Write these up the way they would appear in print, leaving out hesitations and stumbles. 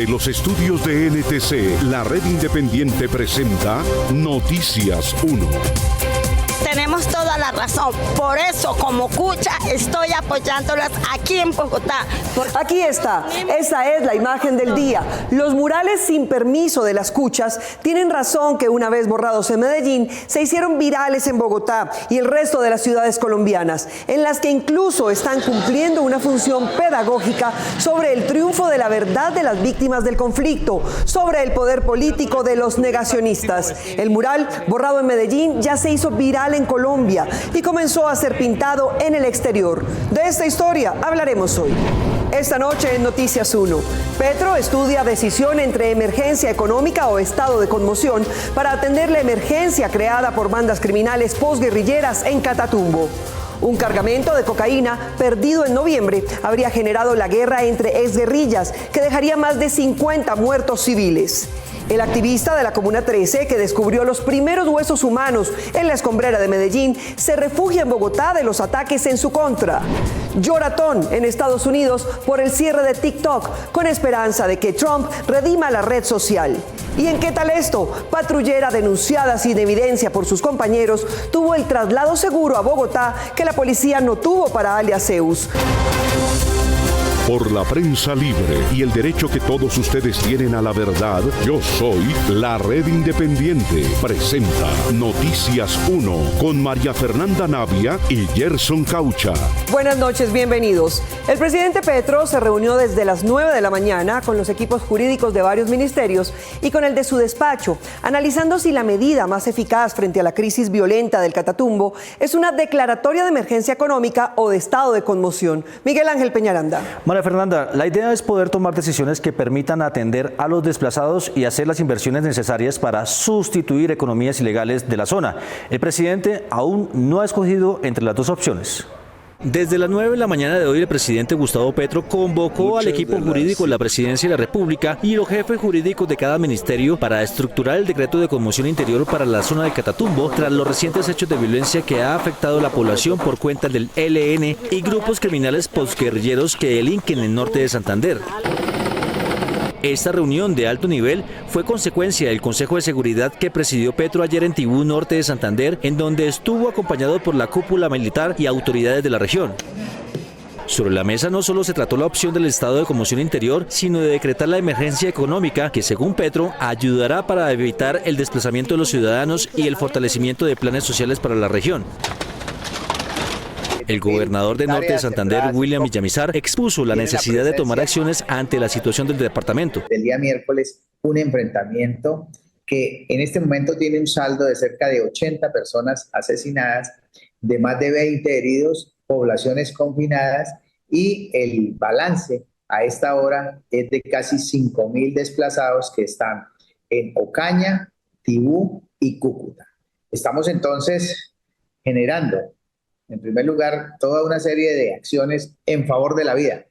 Desde los estudios de NTC, la red independiente presenta Noticias 1. Tenemos toda la razón, por eso como Cucha estoy apoyándolas aquí en Bogotá. Aquí está, esa es la imagen del día. Los murales sin permiso de las Cuchas tienen razón que una vez borrados en Medellín, se hicieron virales en Bogotá y el resto de las ciudades colombianas, en las que incluso están cumpliendo una función pedagógica sobre el triunfo de la verdad de las víctimas del conflicto, sobre el poder político de los negacionistas. El mural borrado en Medellín ya se hizo viral en Colombia y comenzó a ser pintado en el exterior. De esta historia hablaremos hoy. Esta noche en Noticias 1, Petro estudia decisión entre emergencia económica o estado de conmoción para atender la emergencia creada por bandas criminales posguerrilleras en Catatumbo. Un cargamento de cocaína perdido en noviembre habría generado la guerra entre exguerrillas que dejaría más de 50 muertos civiles. El activista de la Comuna 13, que descubrió los primeros huesos humanos en la escombrera de Medellín, se refugia en Bogotá de los ataques en su contra. Lloratón en Estados Unidos por el cierre de TikTok, con esperanza de que Trump redima la red social. ¿Y en qué tal esto? Patrullera denunciada sin evidencia por sus compañeros tuvo el traslado seguro a Bogotá que la policía no tuvo para alias Zeus. Por la prensa libre y el derecho que todos ustedes tienen a la verdad, yo soy la red independiente. Presenta Noticias 1 con María Fernanda Navia y Gerson Caucha. Buenas noches, bienvenidos. El presidente Petro se reunió desde las 9 de la mañana con los equipos jurídicos de varios ministerios y con el de su despacho, analizando si la medida más eficaz frente a la crisis violenta del Catatumbo es una declaratoria de emergencia económica o de estado de conmoción. Miguel Ángel Peñaranda. María Fernanda, la idea es poder tomar decisiones que permitan atender a los desplazados y hacer las inversiones necesarias para sustituir economías ilegales de la zona. El presidente aún no ha escogido entre las dos opciones. Desde las 9 de la mañana de hoy, el presidente Gustavo Petro convocó al equipo jurídico de la Presidencia de la República y los jefes jurídicos de cada ministerio para estructurar el decreto de conmoción interior para la zona de Catatumbo tras los recientes hechos de violencia que ha afectado a la población por cuenta del ELN y grupos criminales posguerrilleros que delinquen en el norte de Santander. Esta reunión de alto nivel fue consecuencia del Consejo de Seguridad que presidió Petro ayer en Tibú, norte de Santander, en donde estuvo acompañado por la cúpula militar y autoridades de la región. Sobre la mesa no solo se trató la opción del estado de conmoción interior, sino de decretar la emergencia económica que, según Petro, ayudará para evitar el desplazamiento de los ciudadanos y el fortalecimiento de planes sociales para la región. El gobernador de Norte de Santander, William Villamizar, expuso la necesidad de tomar acciones ante la situación del departamento. El día miércoles, un enfrentamiento que en este momento tiene un saldo de cerca de 80 personas asesinadas, de más de 20 heridos, poblaciones confinadas y el balance a esta hora es de casi 5.000 desplazados que están en Ocaña, Tibú y Cúcuta. Estamos entonces generando, en primer lugar, toda una serie de acciones en favor de la vida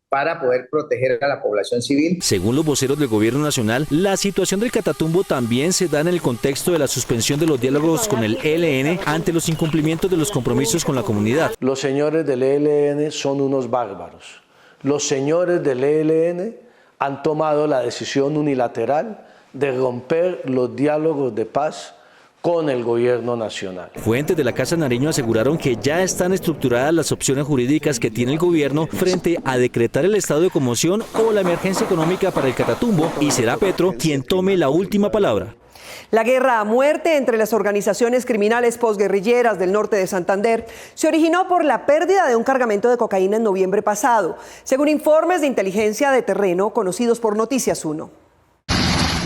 para poder proteger a la población civil. Según los voceros del gobierno nacional, la situación del Catatumbo también se da en el contexto de la suspensión de los diálogos con el ELN ante los incumplimientos de los compromisos con la comunidad. Los señores del ELN son unos bárbaros. Los señores del ELN han tomado la decisión unilateral de romper los diálogos de paz con el gobierno nacional. Fuentes de la Casa Nariño aseguraron que ya están estructuradas las opciones jurídicas que tiene el gobierno frente a decretar el estado de conmoción o la emergencia económica para el Catatumbo, y será Petro quien tome la última palabra. La guerra a muerte entre las organizaciones criminales posguerrilleras del norte de Santander se originó por la pérdida de un cargamento de cocaína en noviembre pasado, según informes de inteligencia de terreno conocidos por Noticias 1.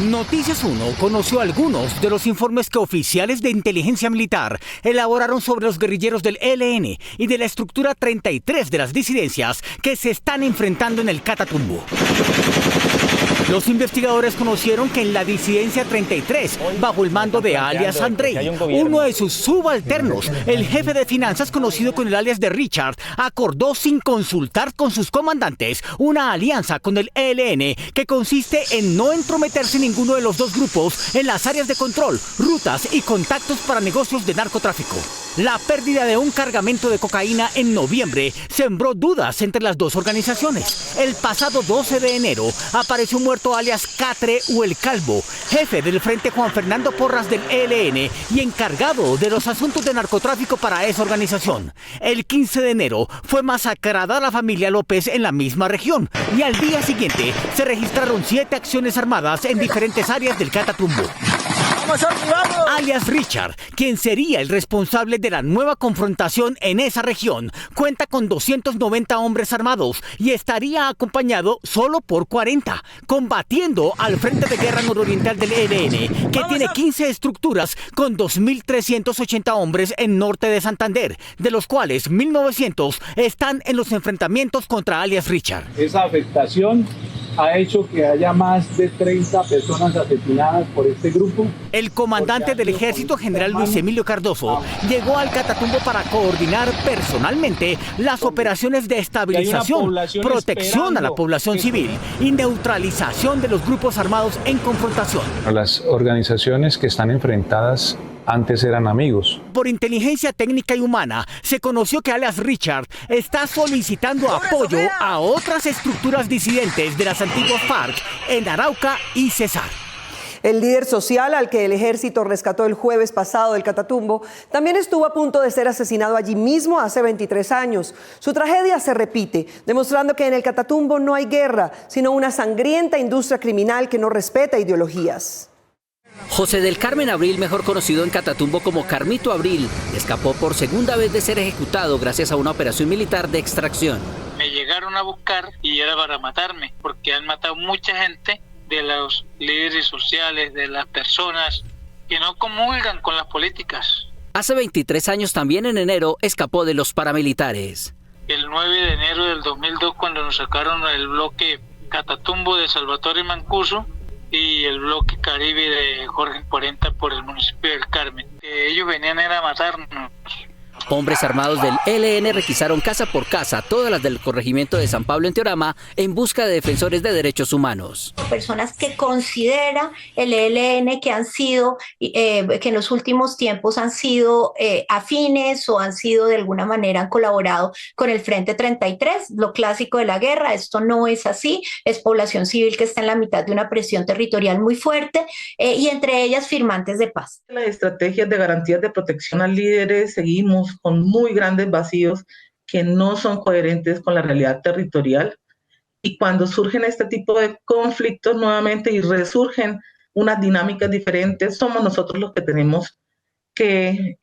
Noticias 1 conoció algunos de los informes que oficiales de inteligencia militar elaboraron sobre los guerrilleros del ELN y de la estructura 33 de las disidencias que se están enfrentando en el Catatumbo. Los investigadores conocieron que en la disidencia 33, bajo el mando de alias Andrei, uno de sus subalternos, el jefe de finanzas conocido con el alias de Richard, acordó sin consultar con sus comandantes una alianza con el ELN que consiste en no entrometerse en ninguno de los dos grupos en las áreas de control, rutas y contactos para negocios de narcotráfico. La pérdida de un cargamento de cocaína en noviembre sembró dudas entre las dos organizaciones. El pasado 12 de enero apareció muerto alias Catre o el Calvo, jefe del Frente Juan Fernando Porras del ELN y encargado de los asuntos de narcotráfico para esa organización. El 15 de enero fue masacrada la familia López en la misma región y al día siguiente se registraron 7 acciones armadas en diferentes áreas del Catatumbo. Alias Richard, quien sería el responsable de la nueva confrontación en esa región, cuenta con 290 hombres armados y estaría acompañado solo por 40, combatiendo al Frente de Guerra Nororiental del ELN, que tiene 15 estructuras con 2.380 hombres en norte de Santander, de los cuales 1.900 están en los enfrentamientos contra alias Richard. Esa afectación ha hecho que haya más de 30 personas asesinadas por este grupo. El comandante del Ejército, general Luis Emilio Cardoso, llegó al Catatumbo para coordinar personalmente las operaciones de estabilización, protección a la población civil y neutralización de los grupos armados en confrontación. Las organizaciones que están enfrentadas antes eran amigos. Por inteligencia técnica y humana, se conoció que alias Richard está solicitando apoyo a otras estructuras disidentes de las antiguas FARC en Arauca y Cesar. El líder social al que el ejército rescató el jueves pasado del Catatumbo también estuvo a punto de ser asesinado allí mismo hace 23 años. Su tragedia se repite, demostrando que en el Catatumbo no hay guerra, sino una sangrienta industria criminal que no respeta ideologías. José del Carmen Abril, mejor conocido en Catatumbo como Carmito Abril, escapó por segunda vez de ser ejecutado gracias a una operación militar de extracción. Me llegaron a buscar y era para matarme, porque han matado mucha gente de los líderes sociales, de las personas que no comulgan con las políticas. Hace 23 años, también en enero, escapó de los paramilitares. El 9 de enero del 2002, cuando nos sacaron el bloque Catatumbo de Salvatore Mancuso y el bloque Caribe de Jorge 40 por el municipio del Carmen. Ellos venían a matarnos. Hombres armados del ELN requisaron casa por casa, todas las del corregimiento de San Pablo en Teorama, en busca de defensores de derechos humanos. Personas que considera el ELN que han sido, que en los últimos tiempos han sido afines o han sido de alguna manera han colaborado con el Frente 33, lo clásico de la guerra. Esto no es así, es población civil que está en la mitad de una presión territorial muy fuerte y entre ellas firmantes de paz. Las estrategias de garantías de protección a líderes seguimos con muy grandes vacíos que no son coherentes con la realidad territorial, y cuando surgen este tipo de conflictos nuevamente y resurgen unas dinámicas diferentes, somos nosotros los que tenemos que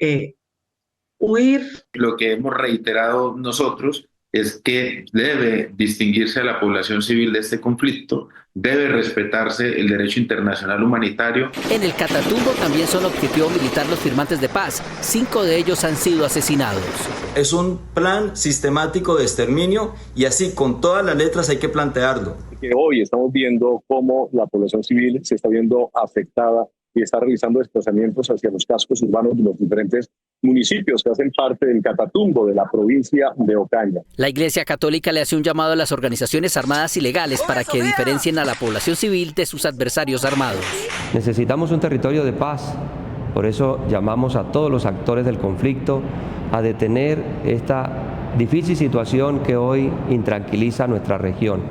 huir. Lo que hemos reiterado nosotros es que debe distinguirse a la población civil de este conflicto, debe respetarse el derecho internacional humanitario. En el Catatumbo también son objetivo militar los firmantes de paz. 5 de ellos han sido asesinados. Es un plan sistemático de exterminio y así con todas las letras hay que plantearlo. Que hoy estamos viendo cómo la población civil se está viendo afectada y está realizando desplazamientos hacia los cascos urbanos de los diferentes municipios que hacen parte del Catatumbo de la provincia de Ocaña. La Iglesia Católica le hace un llamado a las organizaciones armadas ilegales para que diferencien a la población civil de sus adversarios armados. Necesitamos un territorio de paz, por eso llamamos a todos los actores del conflicto a detener esta difícil situación que hoy intranquiliza a nuestra región.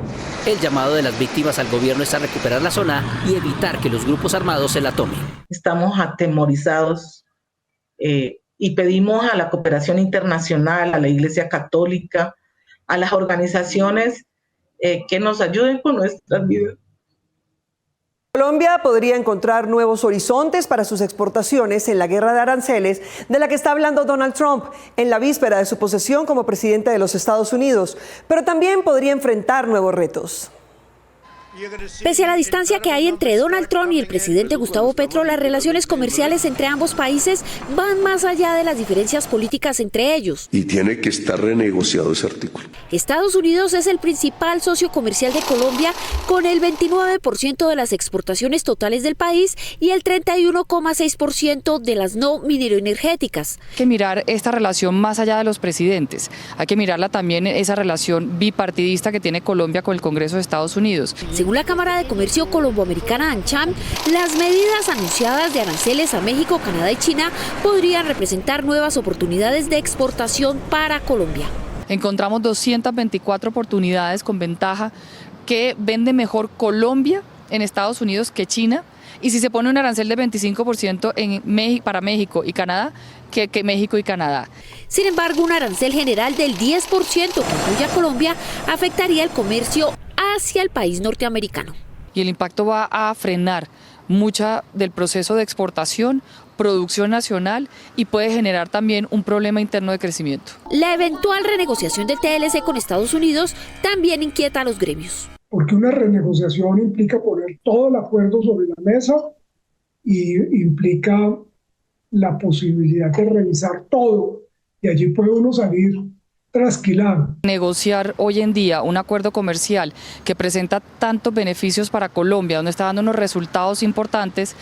El llamado de las víctimas al gobierno es a recuperar la zona y evitar que los grupos armados se la tomen. Estamos atemorizados y pedimos a la cooperación internacional, a la Iglesia Católica, a las organizaciones que nos ayuden con nuestras vidas. Colombia podría encontrar nuevos horizontes para sus exportaciones en la guerra de aranceles de la que está hablando Donald Trump en la víspera de su posesión como presidente de los Estados Unidos, pero también podría enfrentar nuevos retos. Pese a la distancia que hay entre Donald Trump y el presidente Gustavo Petro, las relaciones comerciales entre ambos países van más allá de las diferencias políticas entre ellos. Y tiene que estar renegociado ese artículo. Estados Unidos es el principal socio comercial de Colombia, con el 29% de las exportaciones totales del país y el 31,6% de las no mineroenergéticas. Hay que mirar esta relación más allá de los presidentes. Hay que mirarla también esa relación bipartidista que tiene Colombia con el Congreso de Estados Unidos. Según Según la Cámara de Comercio Colomboamericana ANCHAM, las medidas anunciadas de aranceles a México, Canadá y China podrían representar nuevas oportunidades de exportación para Colombia. Encontramos 224 oportunidades con ventaja que vende mejor Colombia en Estados Unidos que China, y si se pone un arancel de 25% para México y Canadá, que México y Canadá. Sin embargo, un arancel general del 10% que incluye a Colombia afectaría el comercio hacia el país norteamericano. Y el impacto va a frenar mucha del proceso de exportación, producción nacional, y puede generar también un problema interno de crecimiento. La eventual renegociación del TLC con Estados Unidos también inquieta a los gremios. Porque una renegociación implica poner todo el acuerdo sobre la mesa y implica la posibilidad de revisar todo, y allí puede uno salir trasquilado. Negociar hoy en día un acuerdo comercial que presenta tantos beneficios para Colombia, donde está dando unos resultados importantes,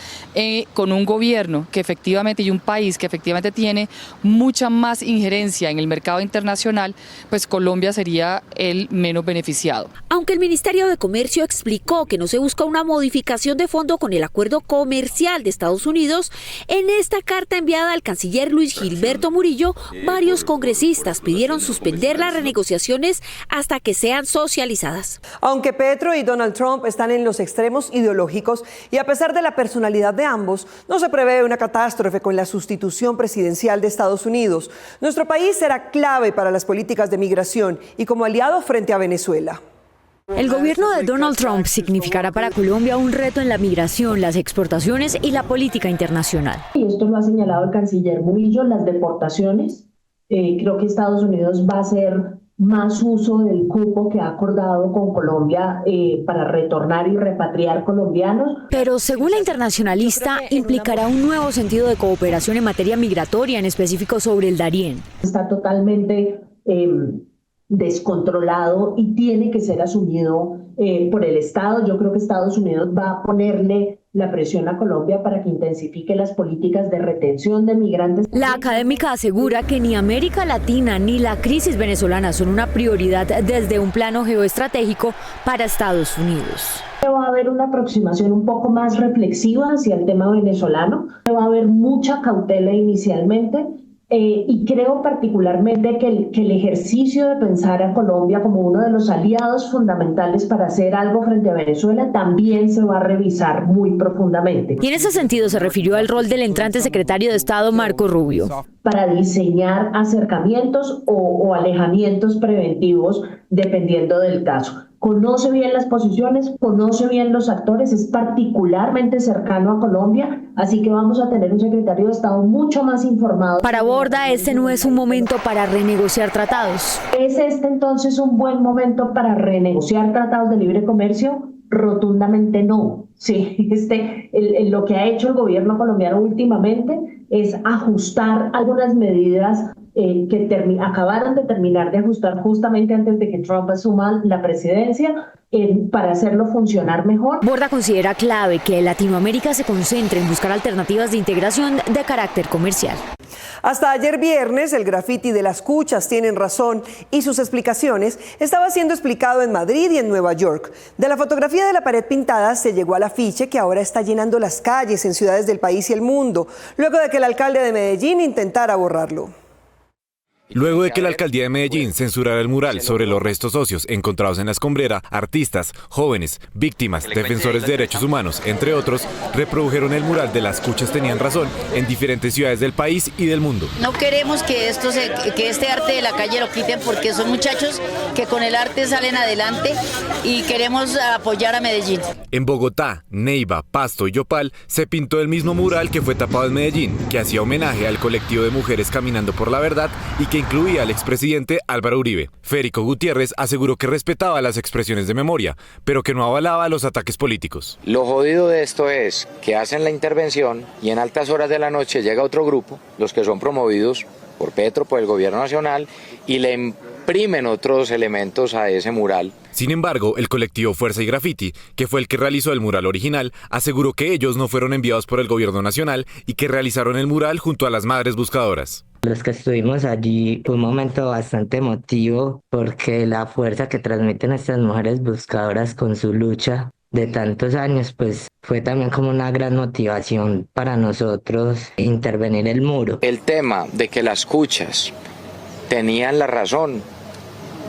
con un gobierno que efectivamente y un país que efectivamente tiene mucha más injerencia en el mercado internacional, pues Colombia sería el menos beneficiado. Aunque el Ministerio de Comercio explicó que no se busca una modificación de fondo con el acuerdo comercial de Estados Unidos, en esta carta enviada al canciller Luis Gilberto Murillo, varios congresistas pidieron suspender las renegociaciones hasta que sean socializadas. Aunque Petro y Donald Trump están en los extremos ideológicos y a pesar de la personalidad de ambos, no se prevé una catástrofe con la sustitución presidencial de Estados Unidos. Nuestro país será clave para las políticas de migración y como aliado frente a Venezuela. El gobierno de Donald Trump significará para Colombia un reto en la migración, las exportaciones y la política internacional. Y esto lo ha señalado el canciller Murillo, las deportaciones. Creo que Estados Unidos va a hacer más uso del cupo que ha acordado con Colombia para retornar y repatriar colombianos. Pero según la internacionalista, implicará un nuevo sentido de cooperación en materia migratoria, en específico sobre el Darién. Está totalmente descontrolado y tiene que ser asumido por el Estado. Yo creo que Estados Unidos va a ponerle la presión a Colombia para que intensifique las políticas de retención de migrantes. La académica asegura que ni América Latina ni la crisis venezolana son una prioridad desde un plano geoestratégico para Estados Unidos. Va a haber una aproximación un poco más reflexiva hacia el tema venezolano. Va a haber mucha cautela inicialmente. Y creo particularmente que el ejercicio de pensar a Colombia como uno de los aliados fundamentales para hacer algo frente a Venezuela también se va a revisar muy profundamente. Y en ese sentido se refirió al rol del entrante secretario de Estado Marco Rubio. Para diseñar acercamientos o alejamientos preventivos dependiendo del caso. Conoce bien las posiciones, conoce bien los actores, es particularmente cercano a Colombia, así que vamos a tener un secretario de Estado mucho más informado. Para Borda, este no es un momento para renegociar tratados. ¿Es este entonces un buen momento para renegociar tratados de libre comercio? Rotundamente no. Sí, lo que ha hecho el gobierno colombiano últimamente es ajustar algunas medidas que acabaron de terminar de ajustar justamente antes de que Trump asuma la presidencia para hacerlo funcionar mejor. Borda considera clave que Latinoamérica se concentre en buscar alternativas de integración de carácter comercial. Hasta ayer viernes, el graffiti de las cuchas tienen razón y sus explicaciones estaba siendo explicado en Madrid y en Nueva York. De la fotografía de la pared pintada se llegó al afiche que ahora está llenando las calles en ciudades del país y el mundo, luego de que el alcalde de Medellín intentara borrarlo. Luego de que la alcaldía de Medellín censurara el mural sobre los restos óseos encontrados en la escombrera, artistas, jóvenes, víctimas, defensores de derechos humanos, entre otros, reprodujeron el mural de Las Cuchas tenían razón en diferentes ciudades del país y del mundo. No queremos que este arte de la calle lo quiten porque son muchachos que con el arte salen adelante y queremos apoyar a Medellín. En Bogotá, Neiva, Pasto y Yopal se pintó el mismo mural que fue tapado en Medellín, que hacía homenaje al colectivo de mujeres caminando por la verdad y que incluía al expresidente Álvaro Uribe. Férico Gutiérrez aseguró que respetaba las expresiones de memoria, pero que no avalaba los ataques políticos. Lo jodido de esto es que hacen la intervención y en altas horas de la noche llega otro grupo, los que son promovidos por Petro, por el gobierno nacional, y le imprimen otros elementos a ese mural. Sin embargo, el colectivo Fuerza y Graffiti, que fue el que realizó el mural original, aseguró que ellos no fueron enviados por el gobierno nacional y que realizaron el mural junto a las madres buscadoras. Los que estuvimos allí fue un momento bastante emotivo porque la fuerza que transmiten estas mujeres buscadoras con su lucha de tantos años, pues fue también como una gran motivación para nosotros intervenir el muro. El tema de que las cuchas tenían la razón,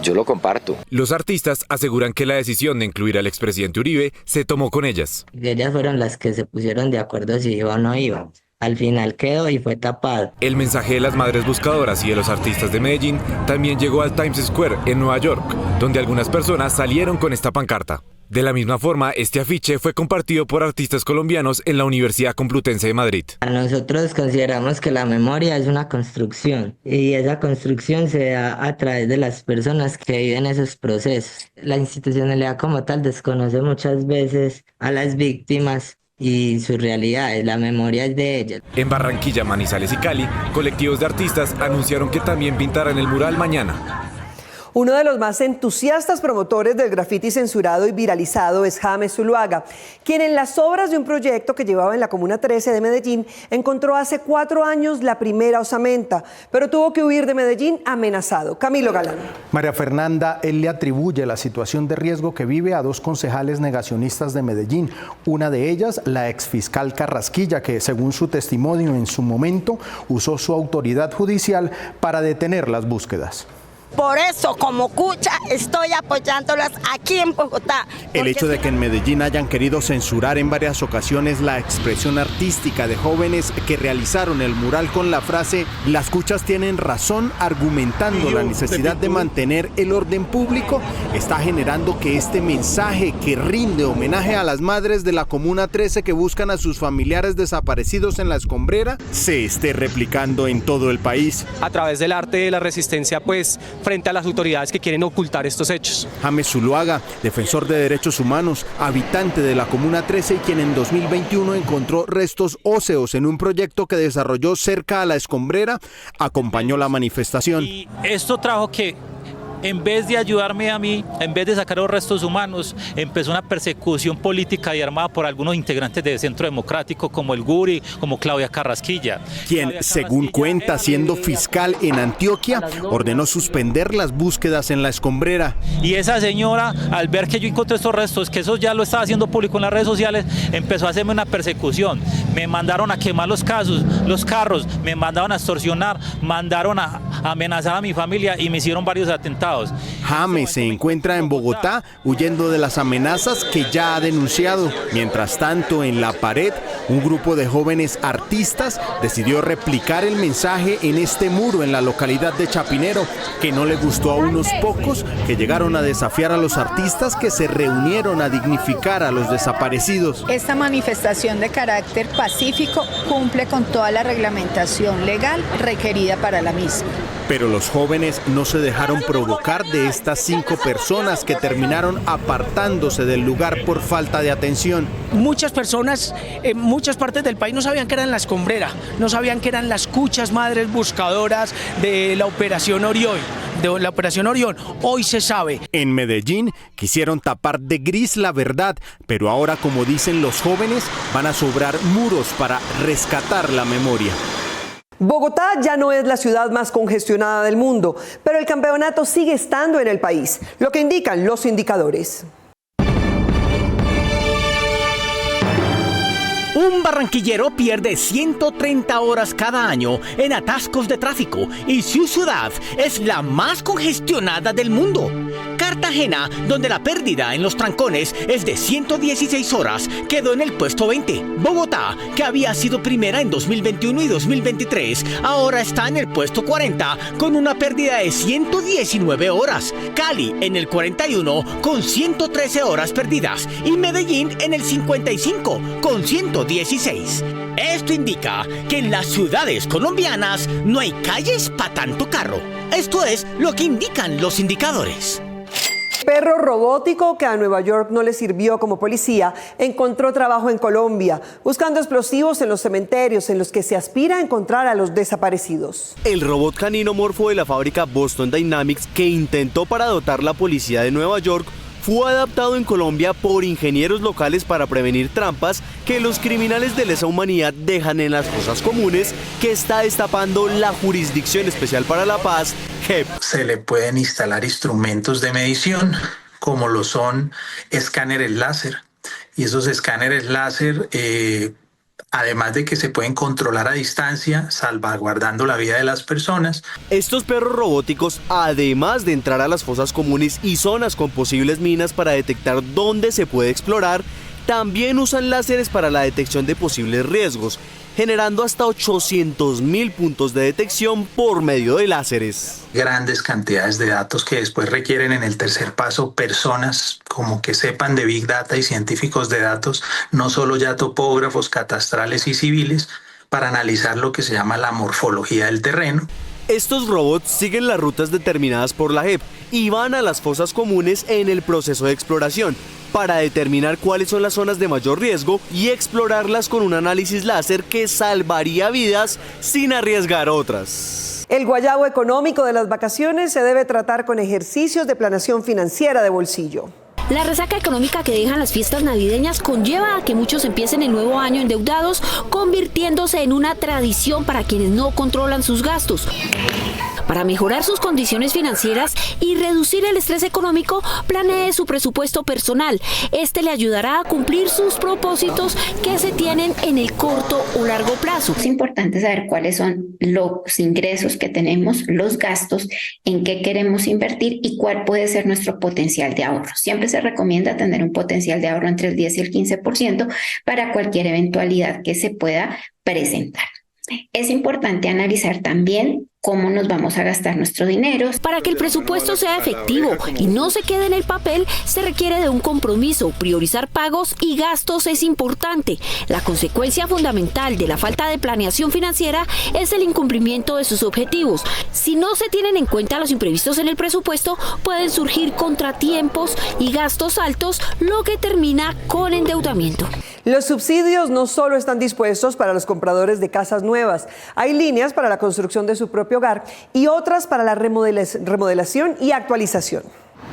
yo lo comparto. Los artistas aseguran que la decisión de incluir al expresidente Uribe se tomó con ellas. Ellas fueron las que se pusieron de acuerdo si iba o no iba. Al final quedó y fue tapado. El mensaje de las madres buscadoras y de los artistas de Medellín también llegó al Times Square en Nueva York, donde algunas personas salieron con esta pancarta. De la misma forma, este afiche fue compartido por artistas colombianos en la Universidad Complutense de Madrid. Nosotros consideramos que la memoria es una construcción y esa construcción se da a través de las personas que viven esos procesos. La institucionalidad como tal desconoce muchas veces a las víctimas y sus realidades, la memoria es de ellas. En Barranquilla, Manizales y Cali, colectivos de artistas anunciaron que también pintarán el mural mañana. Uno de los más entusiastas promotores del grafiti censurado y viralizado es James Zuluaga, quien en las obras de un proyecto que llevaba en la Comuna 13 de Medellín encontró hace 4 años la primera osamenta, pero tuvo que huir de Medellín amenazado. Camilo Galán. María Fernanda, él le atribuye la situación de riesgo que vive a 2 concejales negacionistas de Medellín. Una de ellas, la exfiscal Carrasquilla, que según su testimonio en su momento usó su autoridad judicial para detener las búsquedas. Por eso, como Cucha, estoy apoyándolas aquí en Bogotá. El hecho de que en Medellín hayan querido censurar en varias ocasiones la expresión artística de jóvenes que realizaron el mural con la frase "las cuchas tienen razón", argumentando la necesidad de mantener el orden público, está generando que este mensaje que rinde homenaje a las madres de la Comuna 13 que buscan a sus familiares desaparecidos en la Escombrera se esté replicando en todo el país. A través del arte de la resistencia, pues, frente a las autoridades que quieren ocultar estos hechos. James Zuluaga, defensor de derechos humanos, habitante de la Comuna 13 y quien en 2021 encontró restos óseos en un proyecto que desarrolló cerca a la Escombrera, acompañó la manifestación. Y esto trajo que, en vez de ayudarme a mí, en vez de sacar los restos humanos, empezó una persecución política y armada por algunos integrantes del Centro Democrático, como el Guri, como Claudia Carrasquilla. Quien, según cuenta, siendo fiscal en Antioquia, ordenó suspender las búsquedas en la Escombrera. Y esa señora, al ver que yo encontré estos restos, que eso ya lo estaba haciendo público en las redes sociales, empezó a hacerme una persecución. Me mandaron a quemar los carros, me mandaron a extorsionar, mandaron a amenazar a mi familia y me hicieron varios atentados. James se encuentra en Bogotá huyendo de las amenazas que ya ha denunciado. Mientras tanto, en La Pared, un grupo de jóvenes artistas decidió replicar el mensaje en este muro en la localidad de Chapinero, que no le gustó a unos pocos que llegaron a desafiar a los artistas que se reunieron a dignificar a los desaparecidos. Esta manifestación de carácter pacífico cumple con toda la reglamentación legal requerida para la misma. Pero los jóvenes no se dejaron provocar de estas 5 personas que terminaron apartándose del lugar por falta de atención. Muchas personas en muchas partes del país no sabían que eran la Escombrera, no sabían que eran las cuchas madres buscadoras de la Operación Orión. Hoy se sabe. En Medellín quisieron tapar de gris la verdad, pero ahora, como dicen los jóvenes, van a sobrar muros para rescatar la memoria. Bogotá ya no es la ciudad más congestionada del mundo, pero el campeonato sigue estando en el país, lo que indican los indicadores. Un barranquillero pierde 130 horas cada año en atascos de tráfico y su ciudad es la más congestionada del mundo. Cartagena, donde la pérdida en los trancones es de 116 horas, quedó en el puesto 20. Bogotá, que había sido primera en 2021 y 2023, ahora está en el puesto 40 con una pérdida de 119 horas. Cali en el 41 con 113 horas perdidas y Medellín en el 55 con 116. Esto indica que en las ciudades colombianas no hay calles para tanto carro. Esto es lo que indican los indicadores. Perro robótico que a Nueva York no le sirvió como policía, encontró trabajo en Colombia, buscando explosivos en los cementerios en los que se aspira a encontrar a los desaparecidos. El robot canino morfo de la fábrica Boston Dynamics, que intentó para dotar la policía de Nueva York, fue adaptado en Colombia por ingenieros locales para prevenir trampas que los criminales de lesa humanidad dejan en las fosas comunes, que está destapando la Jurisdicción Especial para la Paz, JEP. Se le pueden instalar instrumentos de medición, como lo son escáneres láser, y esos escáneres láser, además de que se pueden controlar a distancia, salvaguardando la vida de las personas. Estos perros robóticos, además de entrar a las fosas comunes y zonas con posibles minas para detectar dónde se puede explorar, también usan láseres para la detección de posibles riesgos, generando hasta 800.000 puntos de detección por medio de láseres. Grandes cantidades de datos que después requieren en el tercer paso personas como que sepan de Big Data y científicos de datos, no solo ya topógrafos, catastrales y civiles, para analizar lo que se llama la morfología del terreno. Estos robots siguen las rutas determinadas por la JEP y van a las fosas comunes en el proceso de exploración para determinar cuáles son las zonas de mayor riesgo y explorarlas con un análisis láser que salvaría vidas sin arriesgar otras. El guayabo económico de las vacaciones se debe tratar con ejercicios de planeación financiera de bolsillo. La resaca económica que dejan las fiestas navideñas conlleva a que muchos empiecen el nuevo año endeudados, convirtiéndose en una tradición para quienes no controlan sus gastos. Para mejorar sus condiciones financieras y reducir el estrés económico, planee su presupuesto personal. Este le ayudará a cumplir sus propósitos que se tienen en el corto o largo plazo. Es importante saber cuáles son los ingresos que tenemos, los gastos, en qué queremos invertir y cuál puede ser nuestro potencial de ahorro. Siempre se recomienda tener un potencial de ahorro entre el 10 y el 15% para cualquier eventualidad que se pueda presentar. Es importante analizar también cómo nos vamos a gastar nuestro dinero. Para que el presupuesto sea efectivo y no se quede en el papel, se requiere de un compromiso. Priorizar pagos y gastos es importante. La consecuencia fundamental de la falta de planeación financiera es el incumplimiento de sus objetivos. Si no se tienen en cuenta los imprevistos en el presupuesto, pueden surgir contratiempos y gastos altos, lo que termina con endeudamiento. Los subsidios no solo están dispuestos para los compradores de casas nuevas, hay líneas para la construcción de su propio hogar y otras para la remodelación y actualización.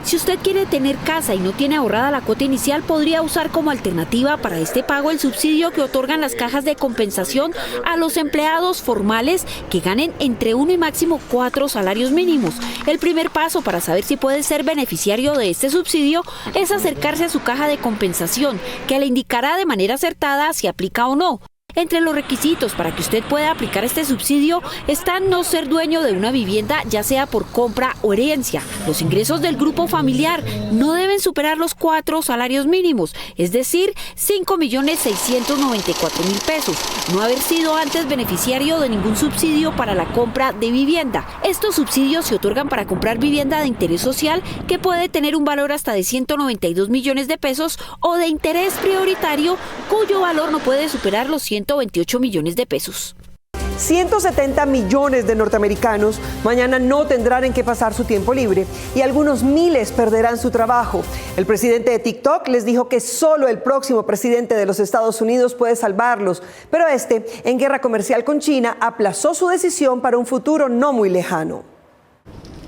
Si usted quiere tener casa y no tiene ahorrada la cuota inicial, podría usar como alternativa para este pago el subsidio que otorgan las cajas de compensación a los empleados formales que ganen entre 1 y máximo 4 salarios mínimos. El primer paso para saber si puede ser beneficiario de este subsidio es acercarse a su caja de compensación, que le indicará de manera acertada si aplica o no. Entre los requisitos para que usted pueda aplicar este subsidio está no ser dueño de una vivienda, ya sea por compra o herencia. Los ingresos del grupo familiar no deben superar los 4 salarios mínimos, es decir, 5.694.000 pesos. No haber sido antes beneficiario de ningún subsidio para la compra de vivienda. Estos subsidios se otorgan para comprar vivienda de interés social que puede tener un valor hasta de 192 millones de pesos o de interés prioritario cuyo valor no puede superar los 128 millones de pesos. 170 millones de norteamericanos mañana no tendrán en qué pasar su tiempo libre y algunos miles perderán su trabajo. El presidente de TikTok les dijo que solo el próximo presidente de los Estados Unidos puede salvarlos, pero este, en guerra comercial con China, aplazó su decisión para un futuro no muy lejano.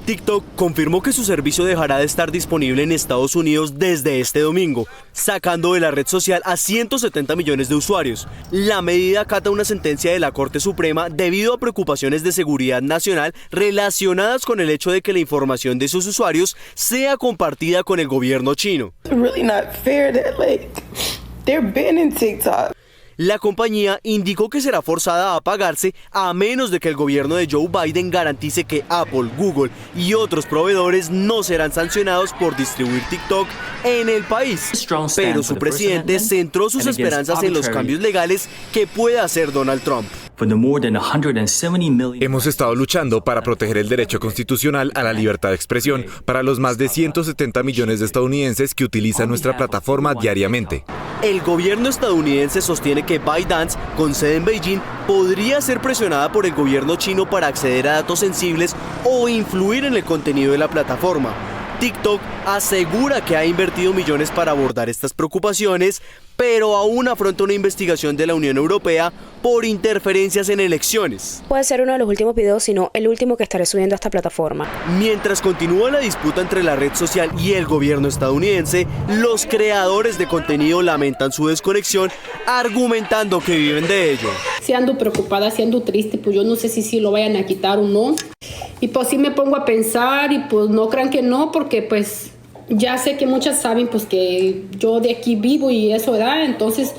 TikTok confirmó que su servicio dejará de estar disponible en Estados Unidos desde este domingo, sacando de la red social a 170 millones de usuarios. La medida acata una sentencia de la Corte Suprema debido a preocupaciones de seguridad nacional relacionadas con el hecho de que la información de sus usuarios sea compartida con el gobierno chino. La compañía indicó que será forzada a pagarse a menos de que el gobierno de Joe Biden garantice que Apple, Google y otros proveedores no serán sancionados por distribuir TikTok en el país. Pero su presidente centró sus esperanzas en los cambios legales que pueda hacer Donald Trump. Hemos estado luchando para proteger el derecho constitucional a la libertad de expresión para los más de 170 millones de estadounidenses que utilizan nuestra plataforma diariamente. El gobierno estadounidense sostiene que ByteDance, con sede en Beijing, podría ser presionada por el gobierno chino para acceder a datos sensibles o influir en el contenido de la plataforma. TikTok asegura que ha invertido millones para abordar estas preocupaciones, pero aún afronta una investigación de la Unión Europea por interferencias en elecciones. Puede ser uno de los últimos videos, sino el último que estaré subiendo a esta plataforma. Mientras continúa la disputa entre la red social y el gobierno estadounidense, los creadores de contenido lamentan su desconexión, argumentando que viven de ello. Si ando preocupada, si ando triste, pues yo no sé si lo vayan a quitar o no. Y pues sí me pongo a pensar y pues no crean que no, porque pues Ya sé que muchas saben pues que yo de aquí vivo y eso, ¿verdad? Entonces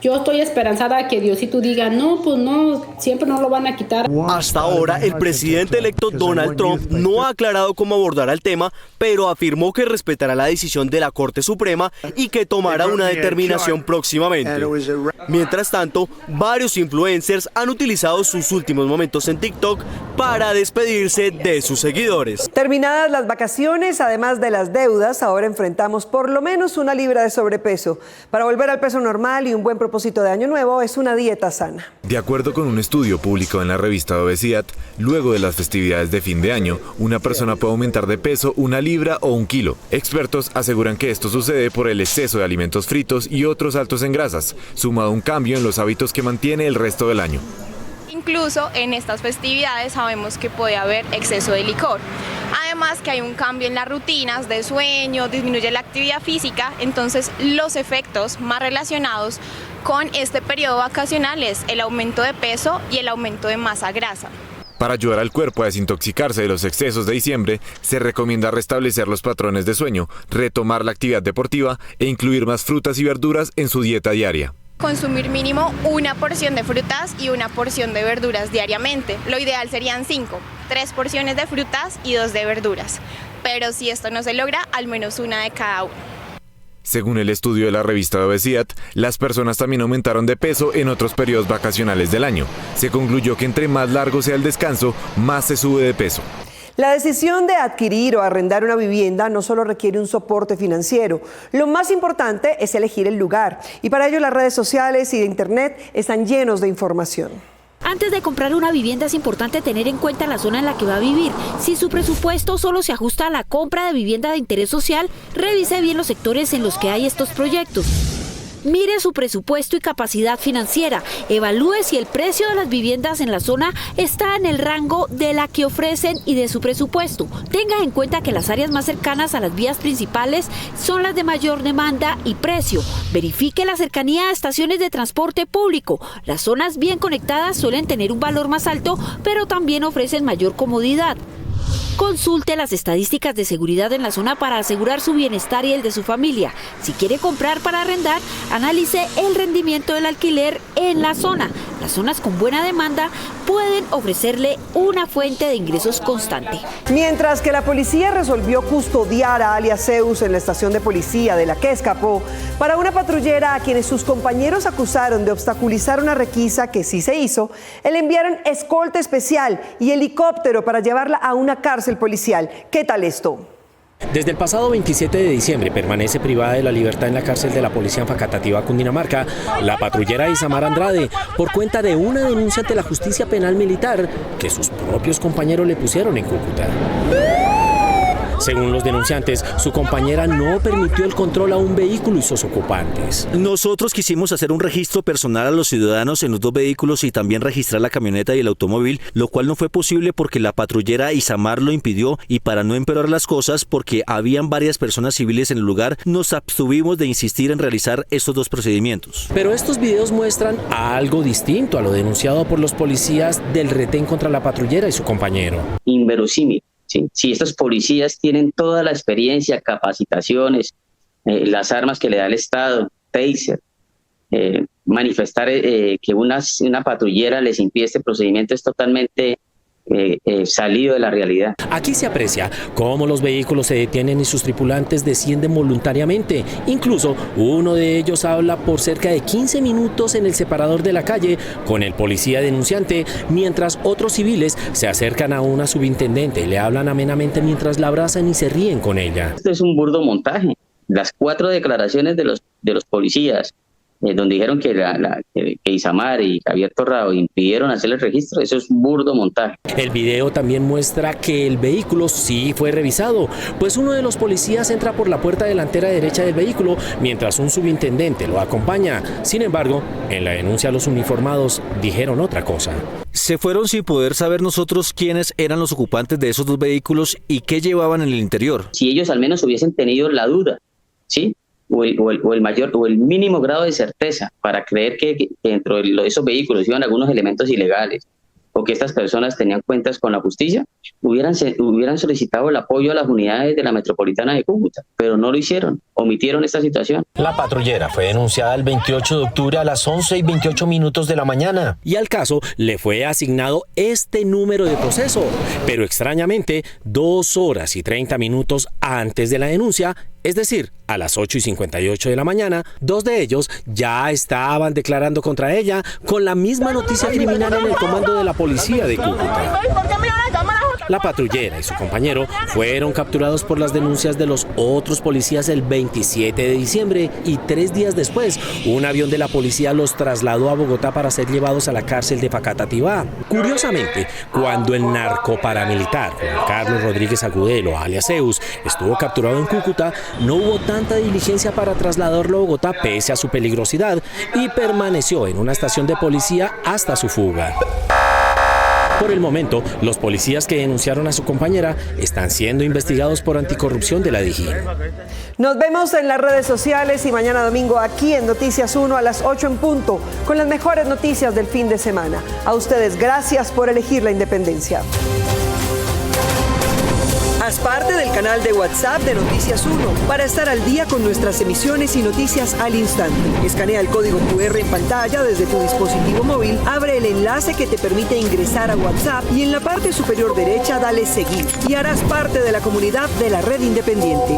yo estoy esperanzada que Diosito diga, no, pues no, siempre no lo van a quitar. Hasta ahora, el presidente electo Donald Trump no ha aclarado cómo abordará el tema, pero afirmó que respetará la decisión de la Corte Suprema y que tomará una determinación próximamente. Mientras tanto, varios influencers han utilizado sus últimos momentos en TikTok para despedirse de sus seguidores. Terminadas las vacaciones, además de las deudas, ahora enfrentamos por lo menos 1 libra de sobrepeso. Para volver al peso normal y un buen propósito de año nuevo es una dieta sana. De acuerdo con un estudio publicado en la revista de Obesidad, luego de las festividades de fin de año, una persona puede aumentar de peso 1 libra o 1 kilo. Expertos aseguran que esto sucede por el exceso de alimentos fritos y otros altos en grasas, sumado a un cambio en los hábitos que mantiene el resto del año. Incluso en estas festividades sabemos que puede haber exceso de licor. Además que hay un cambio en las rutinas de sueño, disminuye la actividad física, entonces los efectos más relacionados con este periodo vacacional es el aumento de peso y el aumento de masa grasa. Para ayudar al cuerpo a desintoxicarse de los excesos de diciembre, se recomienda restablecer los patrones de sueño, retomar la actividad deportiva e incluir más frutas y verduras en su dieta diaria. Consumir mínimo 1 porción de frutas y 1 porción de verduras diariamente. Lo ideal serían 5, 3 porciones de frutas y 2 de verduras. Pero si esto no se logra, al menos 1 de cada uno. Según el estudio de la revista de Obesidad, las personas también aumentaron de peso en otros periodos vacacionales del año. Se concluyó que entre más largo sea el descanso, más se sube de peso. La decisión de adquirir o arrendar una vivienda no solo requiere un soporte financiero. Lo más importante es elegir el lugar. Y para ello las redes sociales y de internet están llenos de información. Antes de comprar una vivienda es importante tener en cuenta la zona en la que va a vivir. Si su presupuesto solo se ajusta a la compra de vivienda de interés social, revise bien los sectores en los que hay estos proyectos. Mire su presupuesto y capacidad financiera. Evalúe si el precio de las viviendas en la zona está en el rango de la que ofrecen y de su presupuesto. Tenga en cuenta que las áreas más cercanas a las vías principales son las de mayor demanda y precio. Verifique la cercanía a estaciones de transporte público. Las zonas bien conectadas suelen tener un valor más alto, pero también ofrecen mayor comodidad. Consulte las estadísticas de seguridad en la zona para asegurar su bienestar y el de su familia. Si quiere comprar para arrendar, analice el rendimiento del alquiler en la zona. Las zonas con buena demanda pueden ofrecerle una fuente de ingresos constante. Mientras que la policía resolvió custodiar a alias Zeus en la estación de policía de la que escapó para una patrullera a quienes sus compañeros acusaron de obstaculizar una requisa que sí se hizo, le enviaron escolta especial y helicóptero para llevarla a una cárcel policial. ¿Qué tal esto? Desde el pasado 27 de diciembre permanece privada de la libertad en la cárcel de la policía en Facatativá, Cundinamarca, la patrullera Isamar Andrade, por cuenta de una denuncia ante la justicia penal militar que sus propios compañeros le pusieron en Cúcuta. Según los denunciantes, su compañera no permitió el control a un vehículo y sus ocupantes. Nosotros quisimos hacer un registro personal a los ciudadanos en los 2 vehículos y también registrar la camioneta y el automóvil, lo cual no fue posible porque la patrullera Isamar lo impidió y para no empeorar las cosas, porque habían varias personas civiles en el lugar, nos abstuvimos de insistir en realizar estos 2 procedimientos. Pero estos videos muestran algo distinto a lo denunciado por los policías del retén contra la patrullera y su compañero. Inverosímil. Si estos policías tienen toda la experiencia, capacitaciones, las armas que le da el Estado, taser, manifestar que una patrullera les impide este procedimiento es totalmente salido de la realidad. Aquí se aprecia cómo los vehículos se detienen y sus tripulantes descienden voluntariamente. Incluso uno de ellos habla por cerca de 15 minutos en el separador de la calle con el policía denunciante, mientras otros civiles se acercan a una subintendente y le hablan amenamente mientras la abrazan y se ríen con ella. Esto es un burdo montaje. Las 4 declaraciones de los policías donde dijeron que Isamar y Javier Torrado impidieron hacer el registro, eso es burdo montaje. El video también muestra que el vehículo sí fue revisado, pues uno de los policías entra por la puerta delantera derecha del vehículo, mientras un subintendente lo acompaña. Sin embargo, en la denuncia los uniformados dijeron otra cosa. Se fueron sin poder saber nosotros quiénes eran los ocupantes de esos 2 vehículos y qué llevaban en el interior. Si ellos al menos hubiesen tenido la duda, ¿sí?, o el mínimo grado de certeza para creer que dentro de esos vehículos iban algunos elementos ilegales, o que estas personas tenían cuentas con la justicia, hubieran solicitado el apoyo a las unidades de la Metropolitana de Cúcuta, pero no lo hicieron, omitieron esta situación. La patrullera fue denunciada el 28 de octubre a las 11:28 de la mañana. Y al caso le fue asignado este número de proceso, pero extrañamente 2 horas y 30 minutos antes de la denuncia, es decir, a las 8:58 de la mañana, 2 de ellos ya estaban declarando contra ella con la misma noticia criminal en el comando de la policía de Cúcuta. La patrullera y su compañero fueron capturados por las denuncias de los otros policías el 27 de diciembre y 3 días después, un avión de la policía los trasladó a Bogotá para ser llevados a la cárcel de Facatativá. Curiosamente, cuando el narcoparamilitar Juan Carlos Rodríguez Agudelo, alias Zeus, estuvo capturado en Cúcuta, no hubo tanta diligencia para trasladarlo a Bogotá pese a su peligrosidad y permaneció en una estación de policía hasta su fuga. Por el momento, los policías que denunciaron a su compañera están siendo investigados por anticorrupción de la DIJÍN. Nos vemos en las redes sociales y mañana domingo aquí en Noticias 1 a las 8 en punto con las mejores noticias del fin de semana. A ustedes, gracias por elegir la independencia. Haz parte del canal de WhatsApp de Noticias 1 para estar al día con nuestras emisiones y noticias al instante. Escanea el código QR en pantalla desde tu dispositivo móvil, abre el enlace que te permite ingresar a WhatsApp y en la parte superior derecha dale seguir y harás parte de la comunidad de la Red Independiente.